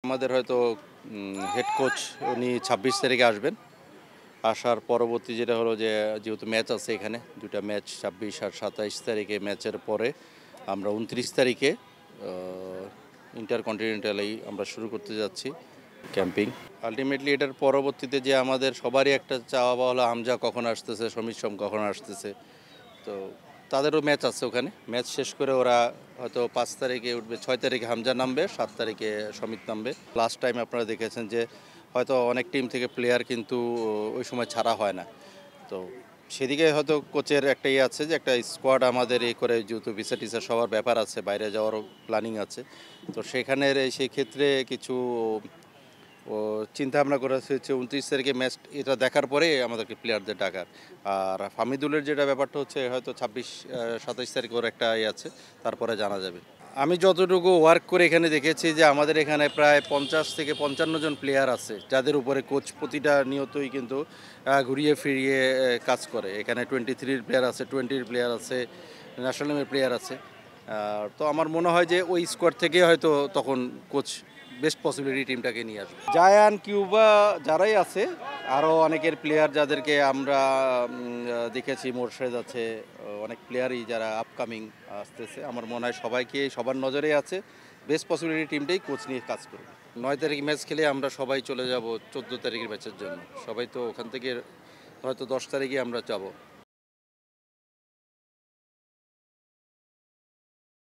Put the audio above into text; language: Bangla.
আমাদের হয়তো হেড কোচ উনি ২৬ তারিখে আসবেন। আসার পরবর্তী যেটা হলো যে যেহেতু ম্যাচ আছে এখানে ২টা ম্যাচ ২৬ আর ২৭ তারিখে ম্যাচের পরে আমরা ২৯ তারিখে ইন্টারকন্টিনেন্টালেই আমরা শুরু করতে যাচ্ছি ক্যাম্পিং। আলটিমেটলি এটার পরবর্তীতে যে আমাদের সবারই একটা চাওয়া পাওয়া হলো হামজা কখন আসতেছে, সমীর সোম কখন আসতেছে। তো তাদেরও ম্যাচ আছে ওখানে। ম্যাচ শেষ করে ওরা হয়তো ৫ তারিখে উঠবে, ৬ তারিখে হামজা নামবে, ৭ তারিখে সমিত নামবে। লাস্ট টাইম আপনারা দেখেছেন যে হয়তো অনেক টিম থেকে প্লেয়ার কিন্তু ওই সময় ছাড়া হয় না। তো সেদিকে হয়তো কোচের একটা ইয়ে আছে যে একটা স্কোয়াড আমাদের করে যেহেতু ভিসা টিসা সবার ব্যাপার আছে, বাইরে যাওয়ারও প্ল্যানিং আছে। তো সেখানের সেই ক্ষেত্রে কিছু ও চিন্তা ভাবনা করা হয়েছে ২৯ তারিখে ম্যাচ এটা দেখার পরে আমাদেরকে প্লেয়ারদের ডাকার। আর ফামিদুলের যেটা ব্যাপারটা হচ্ছে হয়তো ২৭ তারিখ ওর একটা ইয়ে আছে, তারপরে জানা যাবে। আমি যতটুকু ওয়ার্ক করে এখানে দেখেছি যে আমাদের এখানে প্রায় ৫০ থেকে ৫৫ জন প্লেয়ার আছে যাদের উপরে কোচ প্রতিটা নিয়তই কিন্তু ঘুরিয়ে ফিরিয়ে কাজ করে। এখানে 23-র প্লেয়ার আছে, 20-র প্লেয়ার আছে, ন্যাশনাল টিমের প্লেয়ার আছে। তো আমার মনে হয় যে ওই স্কোয়াড থেকে হয়তো তখন কোচ বেস্ট পসিবিলিটি টিমটাকে নিয়ে আসবে। জায়ান, কিউবা যারাই আছে, আরও অনেকের প্লেয়ার যাদেরকে আমরা দেখেছি, মোরশেদ আছে, অনেক প্লেয়ারই যারা আপকামিং আসতেছে। আমার মনে হয় সবাইকে সবার নজরে আছে। বেস্ট পসিবিলিটি টিমটাই কোচ নিয়ে কাজ করবে। ৯ তারিখ ম্যাচ খেলে আমরা সবাই চলে যাব ১৪ তারিখের ম্যাচের জন্য। সবাই তো ওখান থেকে হয়তো ১০ তারিখে আমরা যাব।